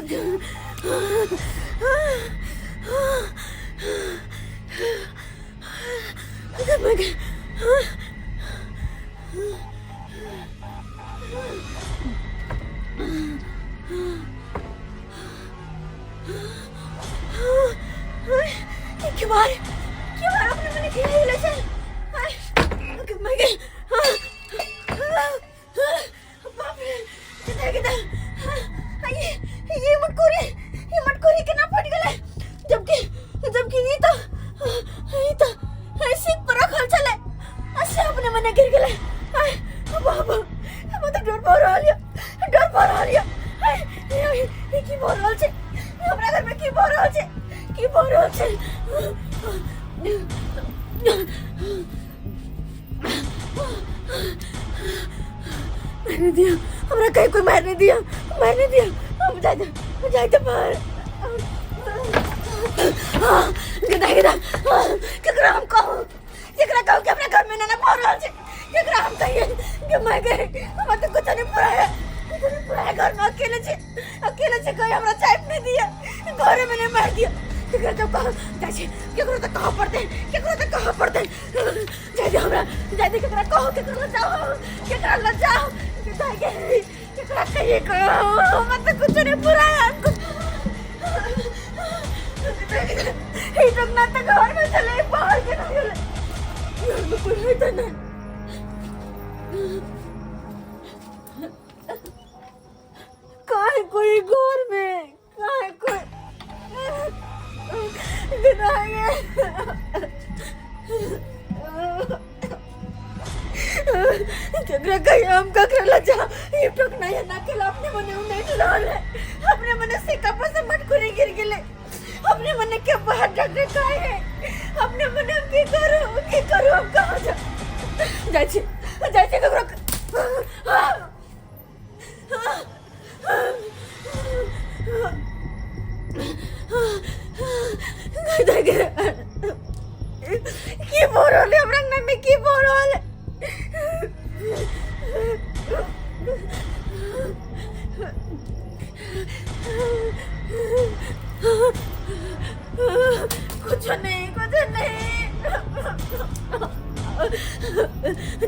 क्यों आपने मैंने किया ये लेसन बाप रे किधर किधर ये मटकोरी के ना फट गए जबकि ये तो ऐसे पर खल चले ऐसे अपने मने गिर गए बाबा हम तो डर पा रहा लिया ये की बोल रहल छे हमरा घर में की बोल रहल छे मैंने दिया हमरा कहीं कोई मारने दिया हम जाए बाहर गदा केकरा हम कहूं कि अपने घर में ना बोल रहल छे केकरा हम कहिए कि मैं गए हम तो कुछ नहीं पूरा है घर में अकेले छे कोई हमरा चाय नहीं दिया घर में नहीं मार दिया केकरा तो कहो जाछे केकरा तो कहो पड़ते जाए हमरा केकरा कहो केकरा ल जाओ केकरा कहिए कहो मत कुछ नहीं पूरा है ये लोग ना तो घर में चले बाहर के ना चले घर में कोई है तो ना कहाँ कोई घर में कहाँ कोई केकरा कहीं हम केकरा ल जा ये टोकना है ना के अपने मने नहीं लाल है अपने मने से कपड़ा से मटकुरी गिर गेले अपने मने के बाहर डॉक्टर काहे है अपने मने की करो हम कहां जाए केकरा की बोल रहे हमरा नाम में की बोल रहे कुछ नहीं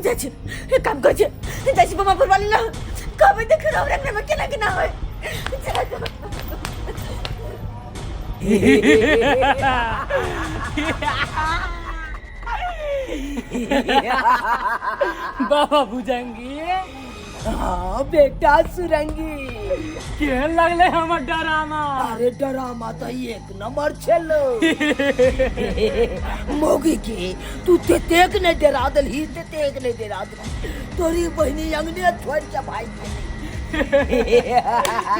जाची एक काम कर जाची बमा पर वाली ना कभी देख रहा हूं रखने में केना होए बाबा भुजंगी हाँ बेटा सुरंगी केहन लगले हमर ड्रामा अरे ड्रामा तो एक नंबर छलो मोगी के तू तेक ने डरा दलही तेक ने डरा दलही तोरी बहनी अंगने छोड़ के भाई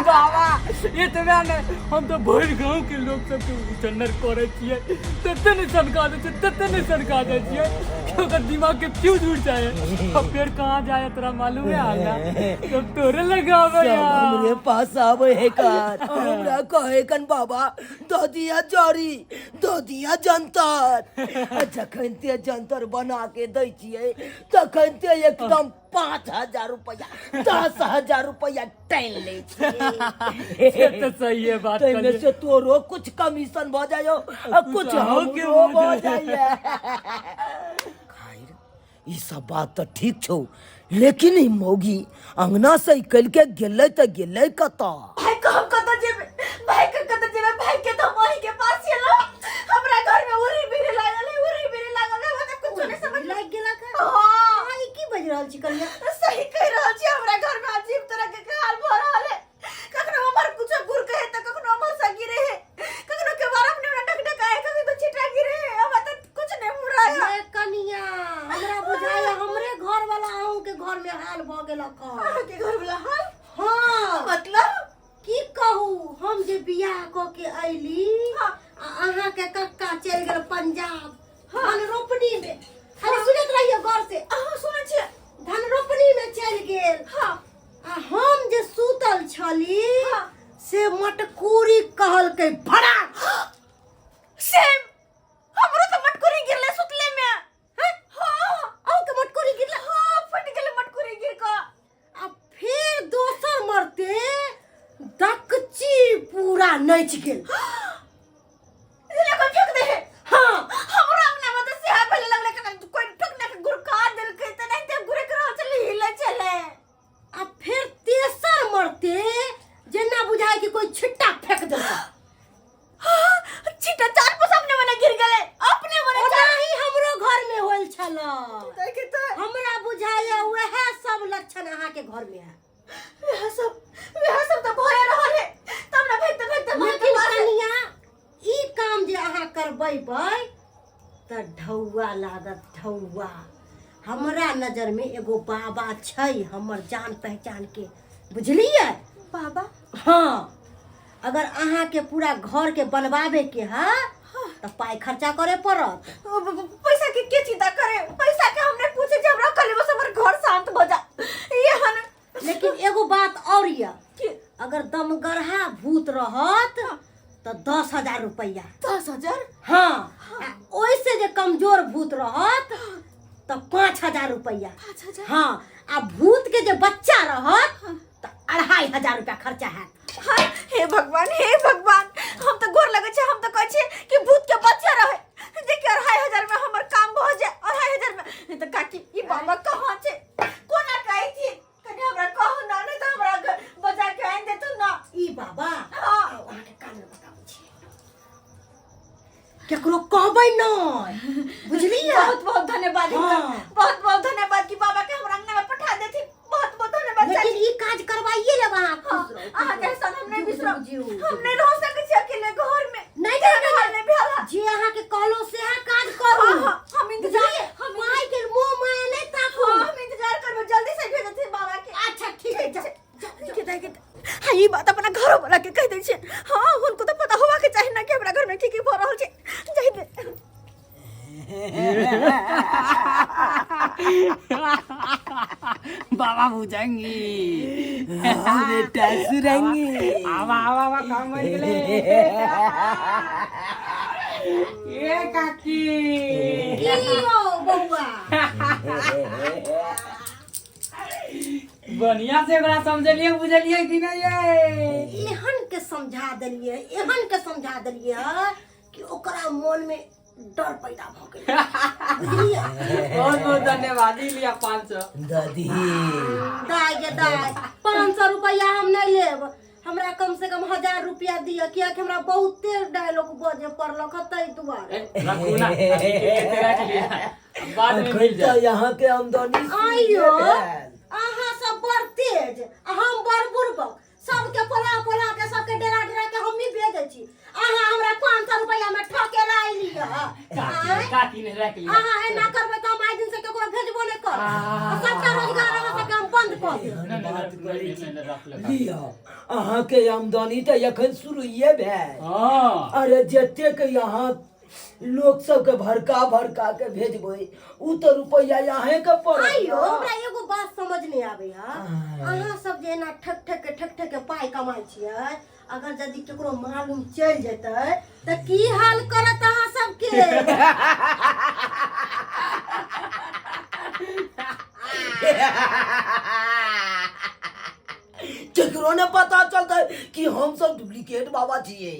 बाबा ये तो मैंने हम तो भर गांव के लोग सब के चन्नर करे छिए तते ने सनका दे छिए क्योंकि दिमाग के फ्यूज उड़ जाए अब फिर कहां जाए तेरा मालूम है आगा तो तोरे लगावे यार हमरे पास आवे है कर हमरा कहे कन बाबा ददिया जड़ी ददिया जंतर जखन ते जंतर बना के दै छिए तखन ते एकदम 5,000 रुपया 10,000 रुपया टैन ले ये तो सही है बात में से तोरो कुछ कमीशन भ जायो कुछ हमरो भ जाए खैर ई सब बात तो ठीक छौ लेकिन ई मौगी अंगना से कल के गेलै त गेलै कता भाई को हम कत जेबे भाई के तो मोही के पास चलो हमरा घर में उरी बिरी लागल है वो तो कुछ नहीं समझ लाग गेला का हां भाई की बज रहल छी कलिया सही कह रहल छी हमरा घर में अजीब तरह के हाल भ रहल है कखनो हमर कुछ गुर कहे त कखनो हमर सगी रहे कखनो के बार अपने डक आए कभी तो छिटा गिरे अब तो कुछ नहीं मुराया ए कनिया हमरा बुझाया हमरे घर वाला आहू के घर में हाल भ गेला का के घर वाला हाल हां मतलब की कहू हम जे बियाह क के आइली आहा के कक्का चल गेल पंजाब धान रोपनी में अरे सुनत रहिए गौर से सुनै छी धान रोपनी में चल गेल हां हम जे सूतल छली से मटकुरी कहल के भड़ा सेम हमरो तो मटकुरी गिरले सुतले में हां औ के मटकुरी गिरले हां फट गेले मटकुरी गिर का अब फिर दोसर मरते दकची बिया नच गेल। इले को फेंक दे। हाँ हमरा अंगना में तो सिहा पहले लगले कि कोई ठोकने के गुरका देल के त नहीं ते गुरे करा चले हिले चले। आ फिर तेसर मरते जेना बुझाय कि कोई छिट्टा फेंक देलक। छिटा चार पर सामने मने गिर गेले अपने मने ओनाही हमरो घर में होल छला। देखे तो हमरा बुझाय वह सब लक्षण अहाँ के घर में है। वह सब तो भय रहले तब ना फेंकते लेकिन कनिया ई काम जे अहाँ करबैबै त ढौआ लागत ढौआ। हमरा नजर में एगो बाबा छै हमर जान पहचान के, बुझलिए बाबा। हाँ अगर अहाँ के पूरा घर के बनवावे के है तो पाई खर्चा करे पड़त। पैसा के चिंता करे, पैसा के हमने पूछे जे हमरा कल बस हमर घर शांत हो जा ये हन। लेकिन एगो बात और ये, अगर दमगरहा भूत रहत तो 10,000 रुपया। 10,000? हाँ ओइसे जे कमजोर भूत रहत तो 5,000 रुपया। 5,000? हाँ आ भूत के जे बच्चा रहत तो 2,500 रुपया खर्चा है। हाय हे भगवान हम तो गोर लगे छे, हम तो कहै छे कि भूत के बच्चा रहे जे के 2,500 में हमर काम भ जाए। 2,500 में नहीं तो काकी ई बाबा कहां छे कोना कहै छी कने हमरा कहू ना, नहीं तो हमरा बजा के आइन देतु ना ई बाबा हां। अहाँ के कान में बताबै छी केकरो कहबै नै, बुझलिए। बहुत बहुत धन्यवाद। हाँ। बहुत बहुत धन्यवाद कि बाबा के हमरा अंगना में पठा देथि। बहुत बहुत धन्यवाद। लेकिन ई काज करवाइए लेब अहाँ। खुश रहो, अहाँ के संग हम नहीं बिसरो, जीव, हम नहीं रह सकै छी अकेले घर में। नहीं घर में भेला जे अहाँ के कहलो से अहाँ काज करू। हम इंतजार माय के मोह माया नहीं ताकू। हम इंतजार करबो, जल्दी से भेज देथि बाबा के। अच्छा ठीक है जा। के हाँ ये बात अपना घर वाला के कह दे छे। हाँ उनको तो पता होवा के चाहिए ना कि हमरा घर में की भ रहल छे। जाहि दे बाबा बुझेंगी बेटा सुरेंगे। आवा काम कर ले ये काकी कियो बउआ बढ़िया से बड़ा समझलिए बुझलिए कि नहीं ये एहन के समझा देलिए कि ओकरा मन में डर पैदा भ गेल। बुझलिए बहुत बहुत धन्यवाद। ही लिया 500 दादी दाई गे दाई 500 रुपया हम नहीं लेब। हमरा कम से कम 1,000 रुपया दिया, किया कि हमरा बहुते डायलॉग बजे पड़लक तै दुआरे। रखू ना तेरा के लिए बाद में मिल अखन तो जाए। यहाँ के आमदनी आइयो अहाँ सब बड़ तेज, हम बड़ बुर्बक। सबके पोला के सबके डेरा के हम ही भेजै छी। अहाँ हमरा 500 रुपया में ठके लाई लिया। काकी ने रख लिया। अहाँ एना करबै त हम आइ दिन से केकरो भेजबो नहि कर। सबका रोजगार अहाँ सबके हम बंद कऽ देब। लिया अहाँ के आमदनी तो अखन शुरुए भेल। हाँ अरे जते के यहाँ लोग सब के भड़का के भेजबै उ तो रुपया यहाँ के पड़त। आइयो हमरा एगो बात समझ नहीं आबै है। अहाँ सब जे एना ठक के पाई कमाइ छियै, अगर यदि केकरो मालूम चल जेतै त की हाल करत अहाँ सबके। केकरो ने पता चलता कि हम सब डुप्लीकेट बाबा छिए,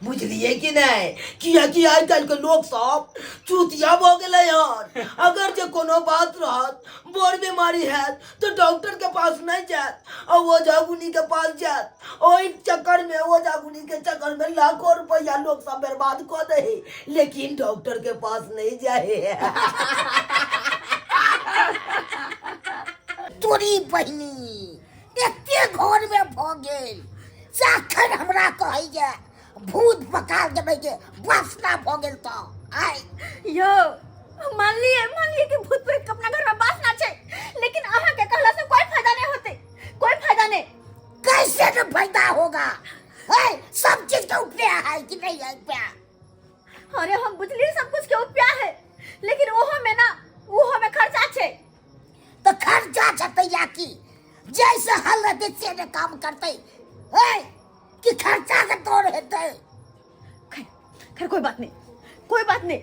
बुझलिए कि नहीं। किया कि आज कल के लोग सब चूतिया भ गेले हन। अगर जे कोनो बात रहत बड़ बीमारी है तो डॉक्टर के पास नहीं जात और वो जागुनी के पास जात। ओई चक्कर में वो जागुनी के चक्कर में लाखों रुपया लोग सब बर्बाद कर दे, लेकिन डॉक्टर के पास नहीं जाए। तोरी बहिनी एते घर में भ गेल साखर हमरा कहै जे भूत पकाल देबै जे वासना भ गेल त आइ यो मान लिए कि भूत प्रेत के अपना घर में वासना छे, लेकिन अहाँ के कहला से कोई फायदा नहीं होते, कोई फायदा नहीं। कैसे न फायदा होगा। है सब चीज का उपाय है कि नहीं है उपाय। अरे हम बुझलिए सब कुछ के उपाय है, लेकिन ओहो में खर्चा छे। तो खर्चा छतै या की जैसे हल से ने काम करते है कि खर्चा के तोड़ हेतै। खैर कोई बात नहीं।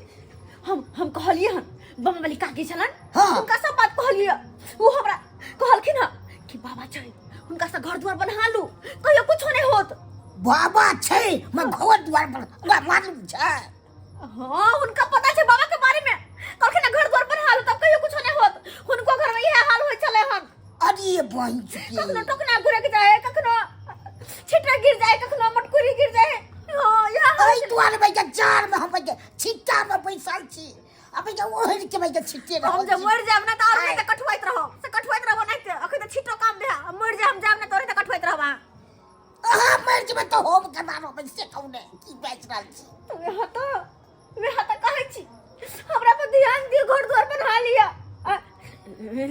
हम कहलिए हन बम वाली काकी छलन। हाँ। उनका सब बात कहलिए, वो हमरा कहलखिन हन कि बाबा छै उनका से घर द्वार बना लू, कहियो कुछ नहीं होत। बाबा छै मैं घर द्वार पर हमरा मालूम छै। हाँ उनका पता है बाबा के बारे में। कल ना घर द्वार पर हाल तब कहियो कुछ नहीं होत। उनको घर में यह हाल होय चले हन। अरे बहन चुकी कखनो टोकना घुरे के जाए, कखनो छिट्टा गिर जाए, कखनो मटकुरी गिर जाए। हाँ यह ओइ द्वार में के चार में हम के छिट्टा में बैसल छी। अबे जो ओहर के में के छिट्टे हम जब मर जाब ना त और नहीं त कठवाइत रहो। से कठवाइत रहो नहीं त अखन त छिट्टो काम भे। हम मर जाब जाब ना तोरे त कठवाइत रहबा। मर के तो होम करना में से कौने की बेच रहल छी। वे हता कहै छी हमरा पर ध्यान दियो, घर द्वार बना लिया।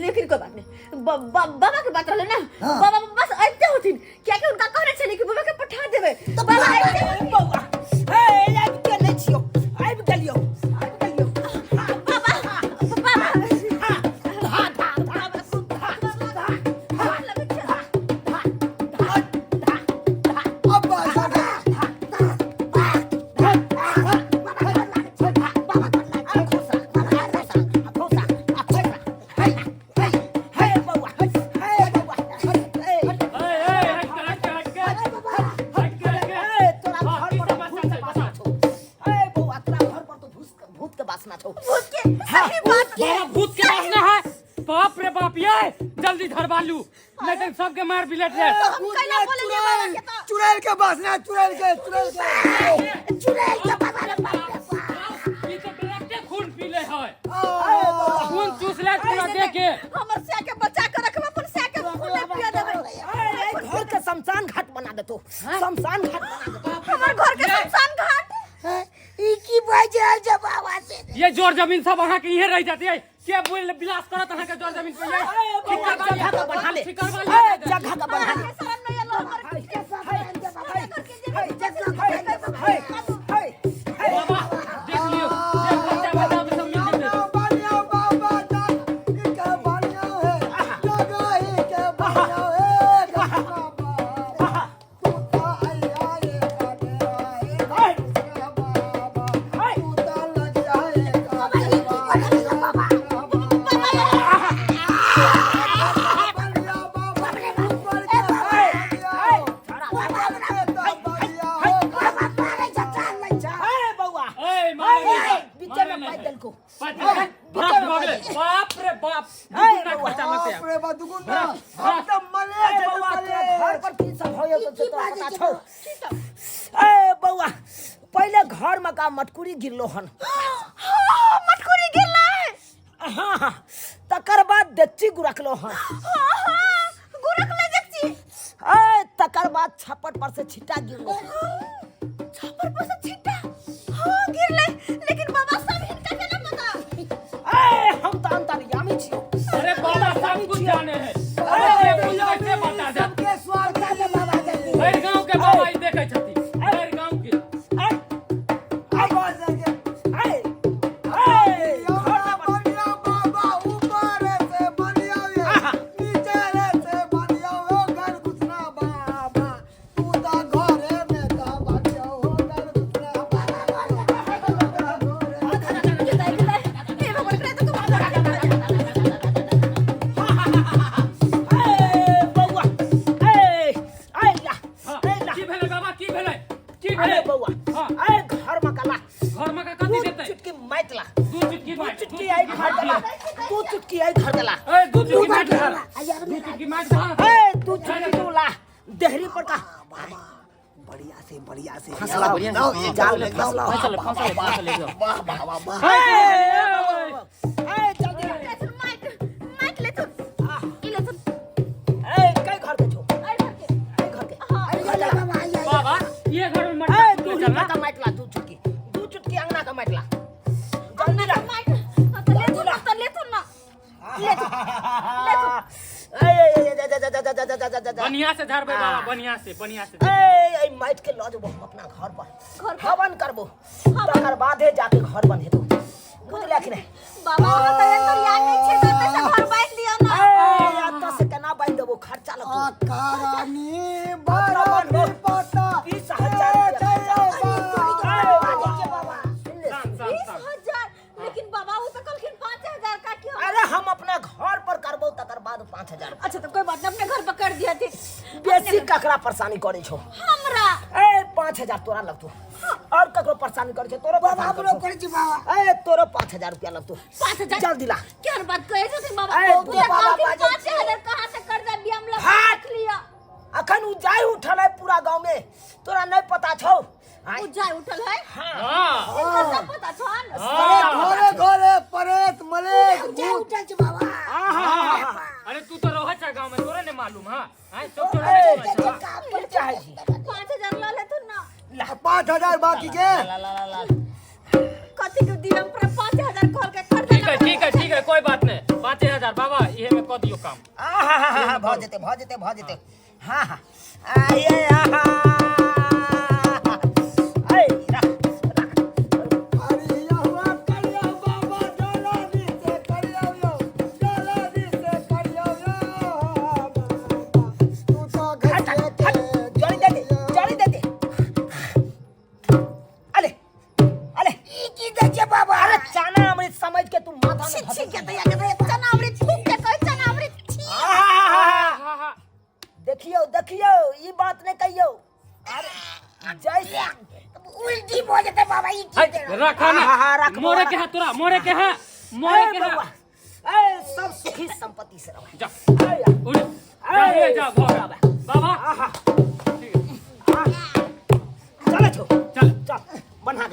लेकिन कोई बात नहीं, बाबा के बात रहले ना। बाबा बस आइते होथिन क्या कि उनका कहने छले कि बाबा के पठा देबे। तो बाबा आइते बौआ ए आबि के नै छियो, आबि गेलियो जल्दी धरवा लू नहीं तो सबके मार बिलेट है। चुड़ैल के बासना चुड़ैल के ई तो डायरेक्ट खून पीले है। खून चूसले पूरा देखे हमर से के बचा के रखबा, पर से के खून नहीं पिया देबे। घर के शमशान घाट बना देतो, शमशान घाट बना देतो। हमर घर के शमशान घाट ई की बाजे जे बाबा से ये जोर जमीन सब वहां के इहे रह जाती है। क्या बोल विलास करत अहां के जोर जमीन पे ये जगह का बना ले, ठिकर वाले जगह का बना ले। शरण में ये लोग बाबा देख लियो देख बच्चा बता भी सब मिल गए। बाप रे बाप खर्चा मत है। अरे बा दुगुना हम त मले घर पर की सब होय तो पता छौ। ए बौआ पहले घर में का मटकुरी गिरलो हन। हां मटकुरी गिरला है। हां तकर बाद डेच्ची गुरकलो हन। हां गुरक ले देखची। ए तकर बाद छप्पर पर से छिट्टा गिरलो। छप्पर पर से छिट्टा हां गिरले, लेकिन बाबा सब हिनका के ना पता। ए हम त अंतर्यामी छियो। अरे बाबा सब कुछ जाने हैं। अरे ये कुछ कैसे बता दे। सबके स्वार्थ के बाबा के हर गांव के बाबा ई देखे छथि। हर गांव के देहरी पर का बढ़िया से जाल में फंसला वाह वाह वाह वाह जल्दी माइक ले तू ले तू कई घर के छो घर के अरे बाबा बाबा ये घर में तू मत चलना का माइटला दू चुटकी अंगना का माइटला जल्दी ला माइक ले तू ना ले तू बढ़िया से धरबे बाबा बढ़िया से ए माइट के लऽ जेबो अपना घर पर हवन करबो तकर बादे जाके घर बंधे तो बुझले कि नहीं बाबा हम त अंतर्यामी छी, तो से घर बांध दियो ना। ए आता से केना बांध देबो खर्चा लगो कारानी बारानी पटा 20,000 लेकिन बाबा वो तो कल 5,000 का क्यों? अरे हम अपना घर पर करबो तकर बाद 5,000। अच्छा तो कोई बात नहीं, अपने घर पर कर दिया थी। बेसी ककरा परेशानी करे छो हमरा ए 5,000 तोरा लगतो और ककरो परेशान कर छे तोरो बाबा हमरो कर छी बाबा ए तोरो 5,000 रुपया लगतो 5,000 जल्दी ला क्या बात कहे थे बाबा अरे, पूरा बाबा, गांव के बाबा, 5,000 कहां से कर्जा भी हम लोग हाँ। रख लिया अखन उ जाय उठल है पूरा गांव में तोरा नहीं पता छौ उ जाय उठल है हाँ इनका सब पता छन घरे घरे परेत मलेक जा उठल छी बाबा अरे तू तो रह छा गांव में तोरा नहीं मालूम हां आय तो जल्दी काम पर चाहे छी 5,000 ला ले तू ना 5,000 बाकी के कथी के दियम पर 5,000 खोल के कर्जा ठीक है कोई बात नहीं 5,000 बाबा ये में कह दियो काम भ जेते हाँ हाँ आये आहा आई अरे यहुआ करिया बाबा डोला दी से करिया यो डोला दी से करिया यो तू तो घर के जड़ी दे दे अले ई की दे छे बाबा अरे चना अमृत समझ के तू माथा में छी के तैया के चना अमृत थूक के कह चना अमृत छी हाँ देखियो ई बात नहीं कहियो अरे जैसे उल्टी बोल देते बाबा ई की दे रखा ना मोरे के हाथ तोरा मोरे के हाथ ए सब सुखी संपत्ति से रहो जा उड़ जा बाबा चल छो चल चल बना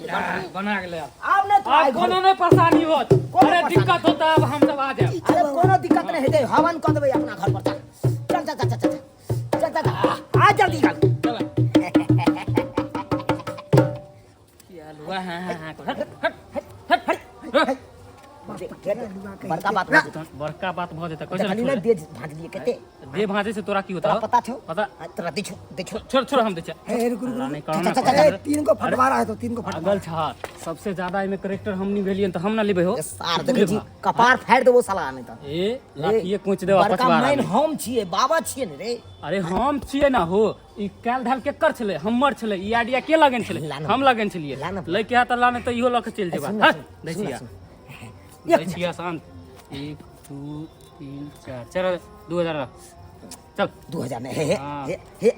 के ले अब नहीं तो आज कोनो नहीं परेशानी होत अरे दिक्कत होता है अब हम सब आ जाए अरे कोनो दिक्कत नहीं हेते हवन कर देबे अपना घर पर चल आ जल्दी चल क्या हुआ हां बड़का बात बड़का बात भ जेता कैसे देखली ना दे भाज दिए केते दे भाजे से तोरा की होता तोरा पता छो पता तोरा देखो छोड़ हम दे नहीं कहना तीन को फटवारा है तो तीन को पागल छा सबसे ज्यादा इमे करेक्टर हम नहीं भेलियन तो हम ना लेबे हो सार देखे छी कपार फाड़ देबो साला नहीं तो ए लाठिए कोच देवा बड़का पछवारा माइन हम छिए बाबा छिए ने रे अरे हम छिए ना हो ई काल ढाल के कर छले हमर छले ई आइडिया के लगन छले हम लगन छलिए लेके हाथ लाने तो इहो लख चल जेबा देखिया देखिया शांत 1 2 3 4 चल 2000 चल 2000 नहीं हे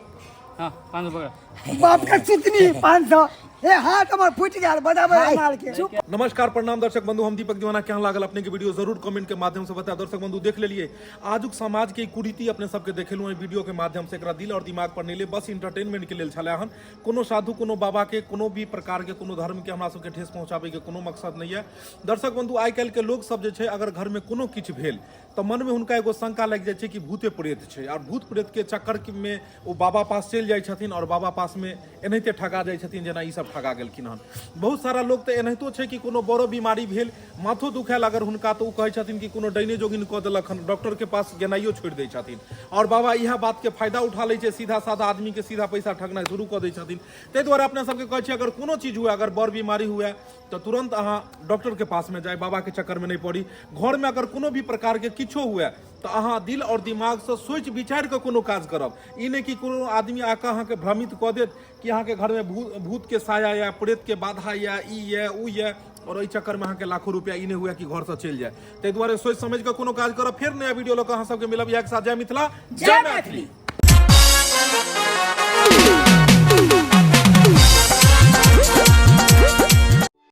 हां 500 पकड़ बाप का सुतनी 500 ए हाथ हमर फूट गया बड़ा मार के नमस्कार प्रणाम दर्शक बंधु हम दीपक दीवाना क्या लागल अपने के वीडियो जरूर कमेंट के माध्यम से बता दर्शक बंधु देख लेलिए आजुक समाज के कुरीति अपने सबके देखेलू वीडियो के माध्यम से एकरा दिल और दिमाग पर नहीं ले बस इंटरटेनमेंट के लिए छला हन कोनो साधु कोनो बाबा के कोनो भी प्रकार के कोनो धर्म के हमरा सबके ठेस पहुंचाबे के कोनो मकसद नहीं है दर्शक बंधु आइ काल्हि के लोग सब जे छै अगर घर में कोनो किछ भेल तो मन में हुनका एगो शंका लग जाए कि भूते प्रेत छै और भूत प्रेत के चक्कर में वो बाबा पास चल जाए छथिन और बाबा पास में एनाहिते ठगा जाए छथिन जेना ई सब ठगा गेलखिन हन बहुत सारा लोग तो एनाहितो छै कि कोनो बड़ो बीमारी भेल माथो दुखायल अगर हुनका तो कहै छथिन कि कोनो डैने जोगिन कऽ देलक हन डॉक्टर के पास गेनाइयो छोड़ दै छथिन और बाबा इएह बात के फायदा उठा लै छै सीधा साधा आदमी के सीधा पैसा ठगनाइ शुरू कऽ दै छथिन ताहि दुआरे अपने सबके कहै छी अगर कोनो चीज हुए अगर बड़ बीमारी हुए तो तुरंत अहाँ डॉक्टर के पास में जाए बाबा के चक्कर में नहीं पड़ी घर में अगर कोनो भी प्रकार के किछो हुए तो अहाँ दिल और दिमाग से सोच विचार के कोनो काज करब ई नहीं कि कोनो आदमी आके अहाँ के भ्रमित कऽ देत कि अहाँ के घर में भूत के साया या प्रेत के बाधा या ई या उ या और एहि चक्कर में अहाँ के लाखों रुपया ई नहीं हुआ कि घर से चल जाए ताहि दुआरे सोच समझ के कोनो काज करब फिर नया वीडियो लऽ कऽ अहाँ सबके मिलब एक साथ जय मिथिला जय मैथिली।